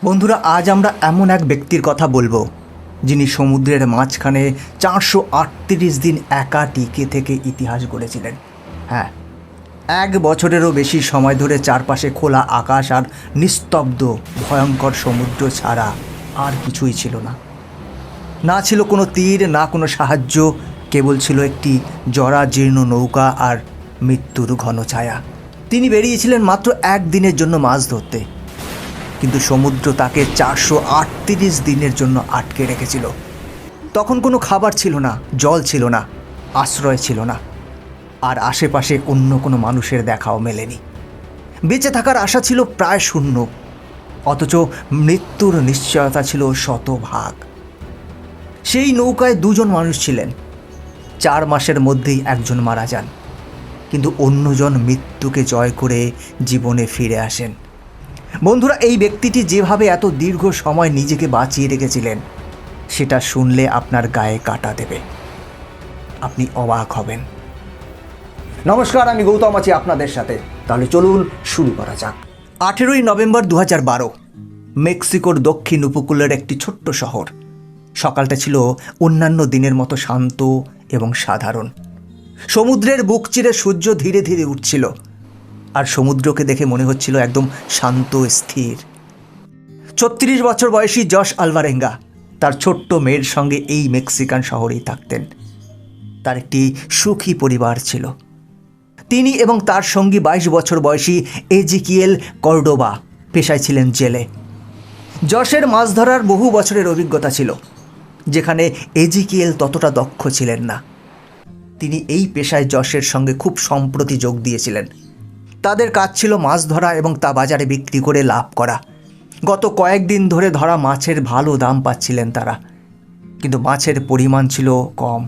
বন্ধুরা, আজ আমরা এমন এক ব্যক্তির কথা বলবো যিনি সমুদ্রের মাঝখানে 438 দিন একা টিকে থেকে ইতিহাস গড়েছিলেন। হ্যাঁ, 1 বছরেরও বেশি সময় ধরে চারপাশে খোলা আকাশ আর নিস্তব্ধ ভয়ঙ্কর সমুদ্র ছাড়া আর কিছুই ছিল না। না ছিল কোনো তীর, না কোনো সাহায্য, কেবল ছিল একটি জরাজীর্ণ নৌকা আর মৃত্যুর ঘন ছায়া। তিনি বেরিয়েছিলেন মাত্র 1 দিনের জন্য মাছ ধরতে, কিন্তু সমুদ্র তাকে 438 দিনের জন্য আটকে রেখেছিল। তখন কোনো খাবার ছিল না, জল ছিল না, আশ্রয় ছিল না, আর আশেপাশে অন্য কোনো মানুষের দেখাও মেলেনি। বেঁচে থাকার আশা ছিল প্রায় শূন্য, অথচ মৃত্যুর নিশ্চয়তা ছিল শতভাগ। সেই নৌকায় 2 জন মানুষ ছিলেন। 4 মাসের মধ্যেই একজন মারা যান, কিন্তু অন্যজন মৃত্যুকে জয় করে জীবনে ফিরে আসেন। বন্ধুরা, এই ব্যক্তিটি যেভাবে এত দীর্ঘ সময় নিজেকে বাঁচিয়ে রেখেছিলেন, সেটা শুনলে আপনার গায়ে কাঁটা দেবে। আপনি অবাক হবেন। নমস্কার, আমি গৌতম আছি আপনাদের সাথে। তাহলে চলুন শুরু করা যাক। 18ই নভেম্বর 2012, মেক্সিকোর দক্ষিণ উপকূলের একটি ছোট্ট শহর। সকালটা ছিল অন্যান্য দিনের মতো শান্ত এবং সাধারণ। সমুদ্রের বুক চিরে সূর্য ধীরে ধীরে উঠছিল, আর সমুদ্রকে দেখে মনে হচ্ছিল একদম শান্ত স্থির। 36 বছর বয়সী জশ আলভারেঙ্গা তার ছোট্ট মেয়ের সঙ্গে এই মেক্সিকান শহরেই থাকতেন। তার একটি সুখী পরিবার ছিল। তিনি এবং তার সঙ্গী 22 বছর বয়সী এজিকিয়েল কর্ডোবা পেশায় ছিলেন জেলে। জশের মাছ ধরার বহু বছরের অভিজ্ঞতা ছিল, যেখানে এজিকিয়েল ততটা দক্ষ ছিলেন না। তিনি এই পেশায় জশের সঙ্গে খুব সম্প্রতি যোগ দিয়েছিলেন। তাদের কাজ ছিল মাছ ধরা এবং তা বাজারে বিক্রি করে লাভ করা। গত কয়েকদিন ধরে ধরা মাছের ভালো দাম পাচ্ছিলেন তারা, কিন্তু মাছের পরিমাণ ছিল কম।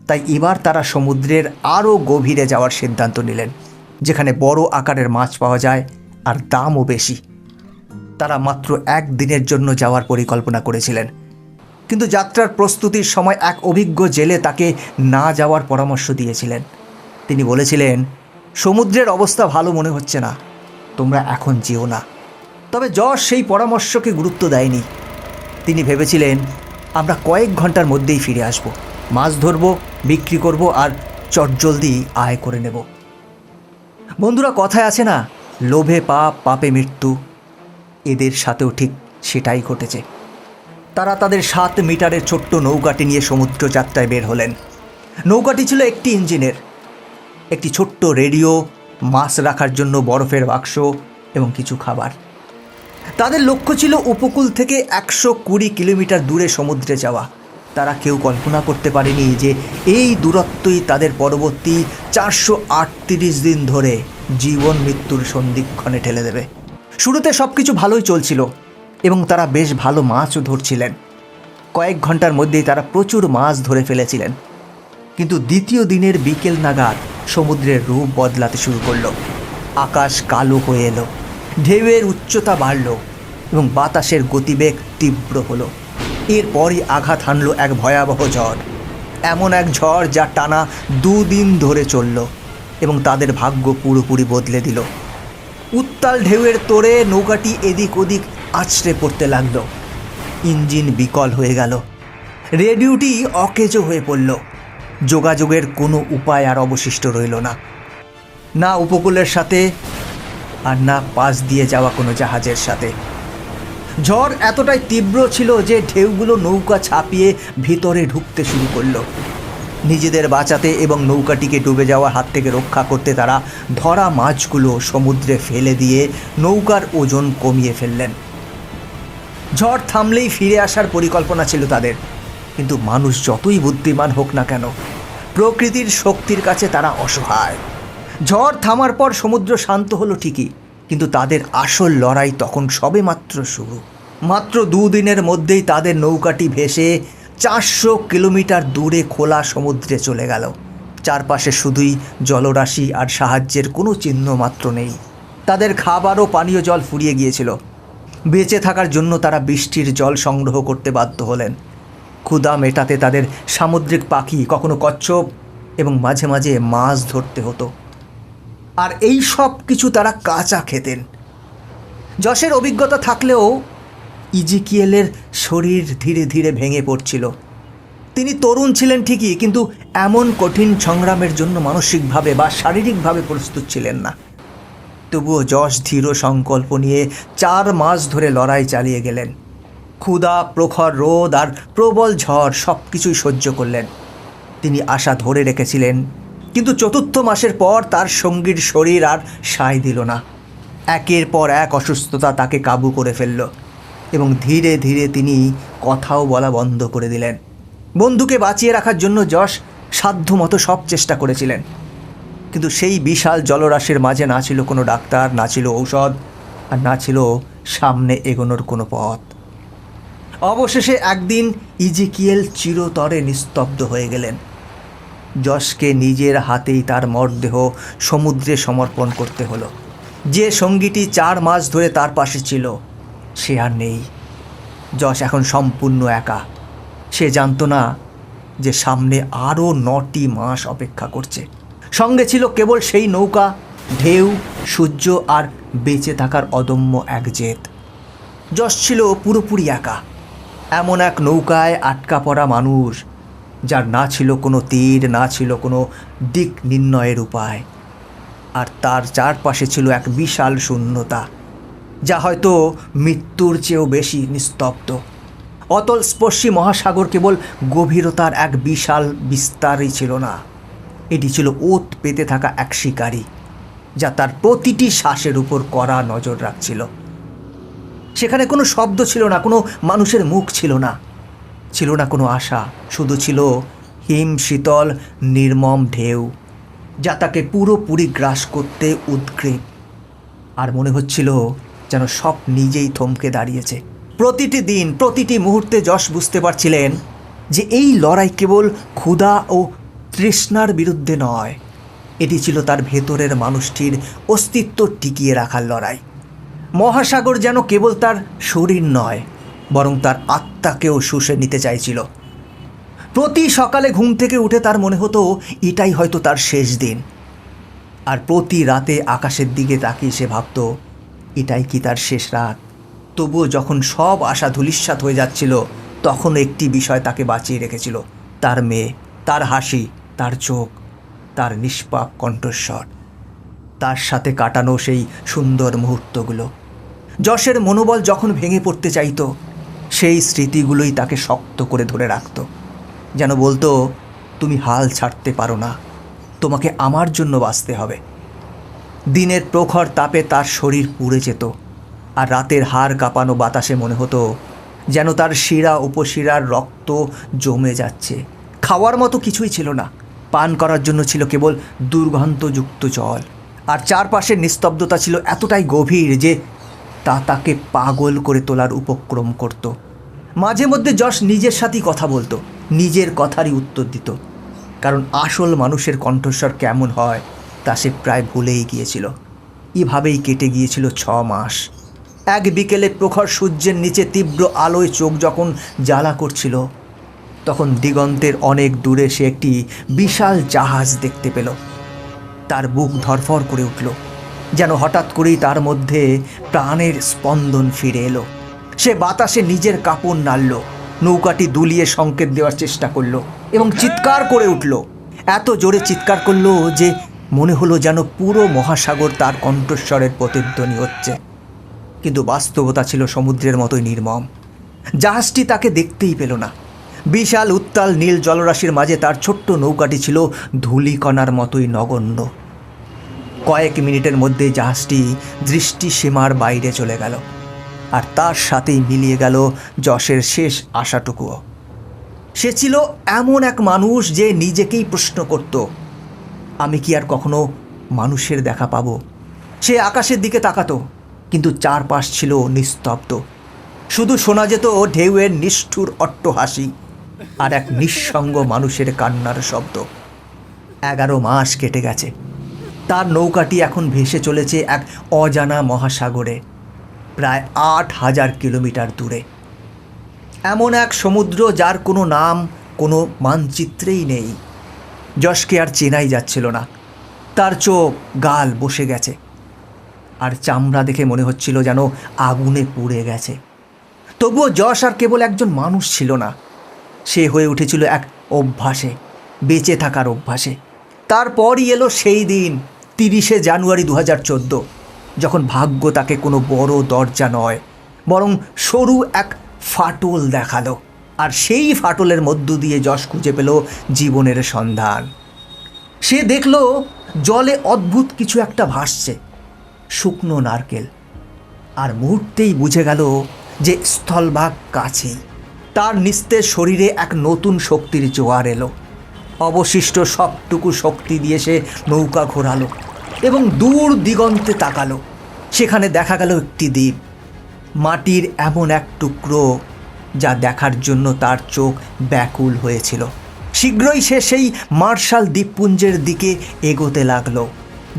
তাই এবার তারা সমুদ্রের আরও গভীরে যাওয়ার সিদ্ধান্ত নিলেন, যেখানে বড় আকারের মাছ পাওয়া যায় আর দামও বেশি। তারা মাত্র 1 দিনের জন্য যাওয়ার পরিকল্পনা করেছিলেন, কিন্তু যাত্রার প্রস্তুতির সময় এক অভিজ্ঞ জেলে তাকে না যাওয়ার পরামর্শ দিয়েছিলেন। তিনি বলেছিলেন, সমুদ্রের অবস্থা ভালো মনে হচ্ছে না, তোমরা এখন যেও না। তবে জশ সেই পরামর্শকে গুরুত্ব দেয়নি। তিনি ভেবেছিলেন, আমরা কয়েক ঘন্টার মধ্যেই ফিরে আসব, মাছ ধরব, বিক্রি করব আর চটজলদি আয় করে নেব। বন্ধুরা, কথায় আছে না, লোভে পাপ, পাপে মৃত্যু। এদের সাথেও ঠিক সেটাই ঘটেছে। তারা তাদের 7 মিটারের ছোট্ট নৌকাটি নিয়ে সমুদ্র যাত্রায় বের হলেন। নৌকাটি ছিল একটি ইঞ্জিনের, একটি ছোট্ট রেডিও, মাছ রাখার জন্য বরফের বাক্স এবং কিছু খাবার। তাদের লক্ষ্য ছিল উপকূল থেকে 120 কিলোমিটার দূরে সমুদ্রে যাওয়া। তারা কেউ কল্পনা করতে পারেনি যে এই দূরত্বই তাদের পরবর্তী 438 দিন ধরে জীবন মৃত্যুর সন্ধিক্ষণে ঠেলে দেবে। শুরুতে সব কিছু ভালোই চলছিল এবং তারা বেশ ভালো মাছও ধরছিলেন। কয়েক ঘন্টার মধ্যেই তারা প্রচুর মাছ ধরে ফেলেছিলেন। কিন্তু দ্বিতীয় দিনের বিকেল নাগাদ সমুদ্রের রূপ বদলাতে শুরু করলো। আকাশ কালো হয়ে এলো, ঢেউয়ের উচ্চতা বাড়ল এবং বাতাসের গতিবেগ তীব্র হলো। এরপরই আঘাত হানল এক ভয়াবহ ঝড়। এমন এক ঝড় যা টানা 2 দিন ধরে চলল এবং তাদের ভাগ্য পুরোপুরি বদলে দিল। উত্তাল ঢেউয়ের তোড়ে নৌকাটি এদিক ওদিক আছড়ে পড়তে লাগল। ইঞ্জিন বিকল হয়ে গেল, রেডিওটি অকেজো হয়ে পড়ল। যোগাযোগের কোনো উপায় আর অবশিষ্ট রইল না, না উপকূলের সাথে আর না পাশ দিয়ে যাওয়া কোনো জাহাজের সাথে। ঝড় এতটাই তীব্র ছিল যে ঢেউগুলো নৌকা ছাপিয়ে ভিতরে ঢুকতে শুরু করলো। নিজেদের বাঁচাতে এবং নৌকাটিকে ডুবে যাওয়ার হাত থেকে রক্ষা করতে তারা ধরা মাছগুলো সমুদ্রে ফেলে দিয়ে নৌকার ওজন কমিয়ে ফেললেন। ঝড় থামলেই ফিরে আসার পরিকল্পনা ছিল তাদের, কিন্তু মানুষ যতই বুদ্ধিমান হোক না কেন, প্রকৃতির শক্তির কাছে তারা অসহায়। ঝড় থামার পর সমুদ্র শান্ত হলো ঠিকই, কিন্তু তাদের আসল লড়াই তখন সবেমাত্র শুরু। মাত্র 2 দিনের মধ্যেই তাদের নৌকাটি ভেসে 400 কিলোমিটার দূরে খোলা সমুদ্রে চলে গেল। চারপাশে শুধুই জলরাশি আর সাহায্যের কোনো চিহ্ন মাত্র নেই। তাদের খাবার ও পানীয় জল ফুরিয়ে গিয়েছিল। বেঁচে থাকার জন্য তারা বৃষ্টির জল সংগ্রহ করতে বাধ্য হলেন। ক্ষুধা মেটাতে তাদের সামুদ্রিক পাখি, কখনো কচ্ছপ এবং মাঝে মাঝে মাছ ধরতে হতো। আর এই সব কিছু তারা কাঁচা খেতেন। যশের অভিজ্ঞতা থাকলেও ইজিকিয়েলের শরীর ধীরে ধীরে ভেঙে পড়ছিল। তিনি তরুণ ছিলেন ঠিকই, কিন্তু এমন কঠিন সংগ্রামের জন্য মানসিকভাবে বা শারীরিকভাবে প্রস্তুত ছিলেন না। তবুও যশ ধীর সংকল্প নিয়ে 4 মাস ধরে লড়াই চালিয়ে গেলেন। ক্ষুধা, প্রখর রোদ আর প্রবল ঝড় সব কিছুই সহ্য করলেন। তিনি আশা ধরে রেখেছিলেন, কিন্তু 4র্থ মাসের পর তার সঙ্গীর শরীর আর সায় দিল না। একের পর এক অসুস্থতা তাকে কাবু করে ফেলল এবং ধীরে ধীরে তিনি কথাও বলা বন্ধ করে দিলেন। বন্ধুকে বাঁচিয়ে রাখার জন্য যশ সাধ্যমতো সব চেষ্টা করেছিলেন, কিন্তু সেই বিশাল জলরাশির মাঝে না ছিল কোনো ডাক্তার, না ছিল ঔষধ, আর না ছিল সামনে এগোনোর কোনো পথ। অবশেষে একদিন ইজিকিয়েল চিরতরে নিস্তব্ধ হয়ে গেলেন। যশকে নিজের হাতেই তার মরদেহ সমুদ্রে সমর্পণ করতে হলো। যে সঙ্গীটি 4 মাস ধরে তার পাশে ছিল সে আর নেই। যশ এখন সম্পূর্ণ একা। সে জানত না যে সামনে আরও 9টি মাস অপেক্ষা করছে। সঙ্গে ছিল কেবল সেই নৌকা, ঢেউ, সূর্য আর বেঁচে থাকার অদম্য এক জেদ। যশ ছিল পুরোপুরি একা, এমন এক নৌকায় আটকা পড়া মানুষ যার না ছিল কোনো তীর, না ছিল কোনো দিক নির্ণয়ের উপায়। আর তার চারপাশে ছিল এক বিশাল শূন্যতা, যা হয়তো মৃত্যুর চেয়েও বেশি নিস্তব্ধ। অতল স্পর্শী মহাসাগর কেবল গভীরতার এক বিশাল বিস্তারই ছিল না, এটি ছিল ওত পেতে থাকা এক শিকারী, যা তার প্রতিটি শ্বাসের উপর কড়া নজর রাখছিল। সেখানে কোনো শব্দ ছিল না, কোনো মানুষের মুখ ছিল না, ছিল না কোনো আশা, শুধু ছিল হিম শীতল নির্মম ঢেউ, যা তাকে পুরোপুরি গ্রাস করতে উদ্গ্রীব। আর মনে হচ্ছিল যেন সব নিজেই থমকে দাঁড়িয়েছে। প্রতিটি দিন, প্রতিটি মুহূর্তে যশ বুঝতে পারছিলেন যে এই লড়াই কেবল ক্ষুধা ও তৃষ্ণার বিরুদ্ধে নয়, এটি ছিল তার ভেতরের মানুষটির অস্তিত্ব টিকিয়ে রাখার লড়াই। মহাসাগর যেন কেবল তার শরীর নয়, বরং তার আত্মাকেও শুষে নিতে চাইছিল। প্রতি সকালে ঘুম থেকে উঠে তার মনে হতো এটাই হয়তো তার শেষ দিন। আর প্রতি রাতে আকাশের দিকে তাকিয়ে সে ভাবত, এটাই কি তার শেষ রাত? তবুও যখন সব আশা ধূলিসাৎ হয়ে যাচ্ছিল, তখন একটি বিষয় তাকে বাঁচিয়ে রেখেছিল, তার মেয়ে, তার হাসি, তার চোখ, তার নিষ্পাপ কণ্ঠস্বর, তার সাথে কাটানো সেই সুন্দর মুহূর্তগুলো। যশের মনোবল যখন ভেঙে পড়তে চাইতো, সেই স্মৃতিগুলোই তাকে শক্ত করে ধরে রাখত, যেন বলতো, তুমি হাল ছাড়তে পারো না, তোমাকে আমার জন্য বাঁচতে হবে। দিনের প্রখর তাপে তার শরীর পুড়ে যেত, আর রাতের হাড় কাঁপানো বাতাসে মনে হতো যেন তার শিরা উপশিরার রক্ত জমে যাচ্ছে। খাওয়ার মতো কিছুই ছিল না, পান করার জন্য ছিল কেবল দুর্গন্ধযুক্ত জল। আর চারপাশের নিস্তব্ধতা ছিল এতটাই গভীর যে তা তাকে পাগল করে তোলার উপক্রম করত। মাঝে মধ্যে যশ নিজের সাথেই কথা বলতো, নিজের কথারই উত্তর দিত, কারণ আসল মানুষের কণ্ঠস্বর কেমন হয় তা সে প্রায় ভুলেই গিয়েছিল। এভাবেই কেটে গিয়েছিল 6 মাস। এক বিকেলে প্রখর সূর্যের নিচে তীব্র আলোয় চোখ যখন জ্বালা করছিল, তখন দিগন্তের অনেক দূরে সে একটি বিশাল জাহাজ দেখতে পেল। তার বুক ধরফর করে উঠল, যেন হঠাৎ করেই তার মধ্যে প্রাণের স্পন্দন ফিরে এলো। সে বাতাসে নিজের কাপড় নাড়ল, নৌকাটি দুলিয়ে সংকেত দেওয়ার চেষ্টা করল এবং চিৎকার করে উঠল। এত জোরে চিৎকার করলো যে মনে হলো যেন পুরো মহাসাগর তার কণ্ঠস্বরের প্রতিধ্বনি হচ্ছে। কিন্তু বাস্তবতা ছিল সমুদ্রের মতোই নির্মম। জাহাজটি তাকে দেখতেই পেল না। বিশাল উত্তাল নীল জলরাশির মাঝে তার ছোট্ট নৌকাটি ছিল ধূলিকণার মতোই নগণ্য। কয়েক মিনিটের মধ্যে জাহাজটি দৃষ্টিসীমার বাইরে চলে গেল, আর তার সাথেই মিলিয়ে গেল যশের শেষ আশাটুকুও। সে ছিল এমন এক মানুষ যে নিজেকেই প্রশ্ন করত, আমি কি আর কখনো মানুষের দেখা পাবো? সে আকাশের দিকে তাকাতো, কিন্তু চারপাশ ছিল নিস্তব্ধ। শুধু শোনা যেত ঢেউয়ের নিষ্ঠুর অট্টহাসি আর এক নিঃসঙ্গ মানুষের কান্নার শব্দ। 11 মাস কেটে গেছে। তার নৌকাটি এখন ভেসে চলেছে এক অজানা মহাসাগরে, প্রায় 8000 কিলোমিটার দূরে। এমন এক সমুদ্র যার কোনো নাম, কোনো মানচিত্রেই নেই। যশকে আর চেনাই যাচ্ছিল না। তার চোখ, গাল বসে গেছে, আর চামড়া দেখে মনে হচ্ছিল যেন আগুনে পুড়ে গেছে। তবুও যশ আর কেবল একজন মানুষ ছিল না, সে হয়ে উঠেছিল এক অভ্যাসে, বেঁচে থাকার অভ্যাসে। তারপরই এলো সেই দিন 30শে জানুয়ারি 2014, যখন ভাগ্য তাকে কোনো বড় দরজা নয় বরং সরু এক ফাটল দেখালো। আর সেই ফাটলের মধ্য দিয়ে যশ খুঁজে পেল জীবনের সন্ধান। সে দেখল জলে অদ্ভুত কিছু একটা ভাসছে, শুকনো নারকেল। আর মুহূর্তেই বুঝে গেল যে স্থলভাগ কাছেই। তার নিস্তেজ শরীরে এক নতুন শক্তির জোয়ার এলো। অবশিষ্ট সবটুকু শক্তি দিয়ে সে নৌকা ঘোরালো এবং দূর দিগন্তে তাকালো। সেখানে দেখা গেল একটি দ্বীপ, মাটির এমন এক টুকরো যা দেখার জন্য তার চোখ ব্যাকুল হয়েছিল। শীঘ্রই সে সেই মার্শাল দ্বীপপুঞ্জের দিকে এগোতে লাগলো।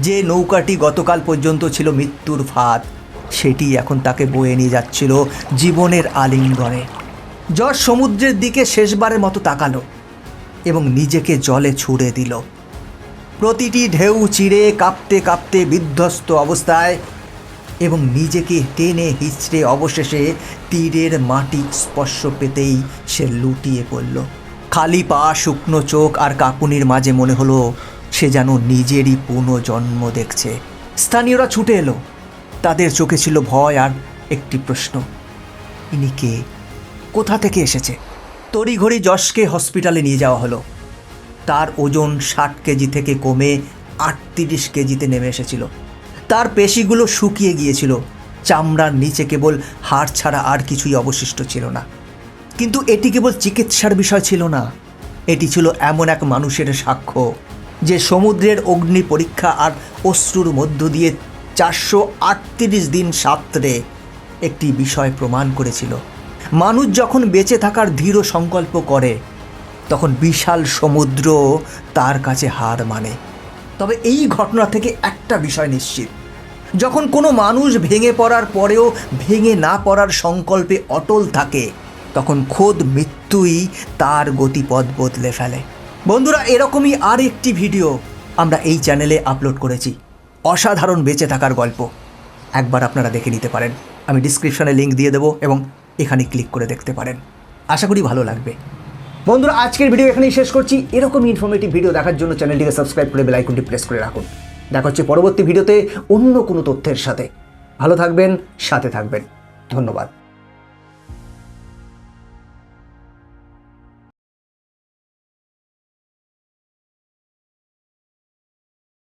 যে নৌকাটি গতকাল পর্যন্ত ছিল মৃত্যুর ফাঁদ, সেটি এখন তাকে বয়ে নিয়ে যাচ্ছিল জীবনের আলিঙ্গনে। যশ সমুদ্রের দিকে শেষবারের মতো তাকালো এবং নিজেকে জলে ছুঁড়ে দিল। প্রতিটি ঢেউ চিরে কাঁপতে কাঁপতে বিধ্বস্ত অবস্থায় এবং নিজেকে টেনে হিচড়ে অবশেষে তীরের মাটি স্পর্শ পেতেই সে লুটিয়ে পড়ল। খালি পা, শুকনো চোখ আর কাঁপুনির মাঝে মনে হলো সে যেন নিজেরই পুনর্জন্ম দেখছে। স্থানীয়রা ছুটে এলো, তাদের চোখে ছিল ভয় আর একটি প্রশ্ন, ইনি কে, কোথা থেকে এসেছে? তড়িঘড়ি যশকে হসপিটালে নিয়ে যাওয়া হলো। তার ওজন 60 কেজি থেকে কমে 38 কেজিতে নেমে এসেছিল। তার পেশিগুলো শুকিয়ে গিয়েছিল, চামড়ার নিচে কেবল হাড় ছাড়া আর কিছুই অবশিষ্ট ছিল না। কিন্তু এটি কেবল চিকিৎসার বিষয় ছিল না, এটি ছিল এমন এক মানুষের সাক্ষ্য যে সমুদ্রের অগ্নি পরীক্ষা আর অশ্রুর মধ্য দিয়ে 438 দিন সাঁতরে একটি বিষয় প্রমাণ করেছিল। মানুষ যখন বেঁচে থাকার দৃঢ় সংকল্প করে, তখন বিশাল সমুদ্র তার কাছে হার মানে। তবে এই ঘটনা থেকে একটা বিষয় নিশ্চিত, যখন কোনো মানুষ ভেঙে পড়ার পরেও ভেঙে না পড়ার সংকল্পে অটল থাকে, তখন খোদ মৃত্যুই তার গতিপথ বদলে ফেলে। বন্ধুরা, এরকমই আর একটি ভিডিও আমরা এই চ্যানেলে আপলোড করেছি, অসাধারণ বেঁচে থাকার গল্প। একবার আপনারা দেখে নিতে পারেন, আমি ডিসক্রিপশনে লিঙ্ক দিয়ে দেবো এবং এখানে ক্লিক করে দেখতে পারেন। আশা করি ভালো লাগবে। বন্ধুরা, আজকের ভিডিও এখানেই শেষ করছি। এরকম ইনফরমেটিভ ভিডিও দেখার জন্য চ্যানেলটিকে সাবস্ক্রাইব করে বেল আইকনটি প্রেস করে রাখুন। দেখা হচ্ছে পরবর্তী ভিডিওতে অন্য কোনো তথ্যের সাথে। ভালো থাকবেন, সাথে থাকবেন। ধন্যবাদ।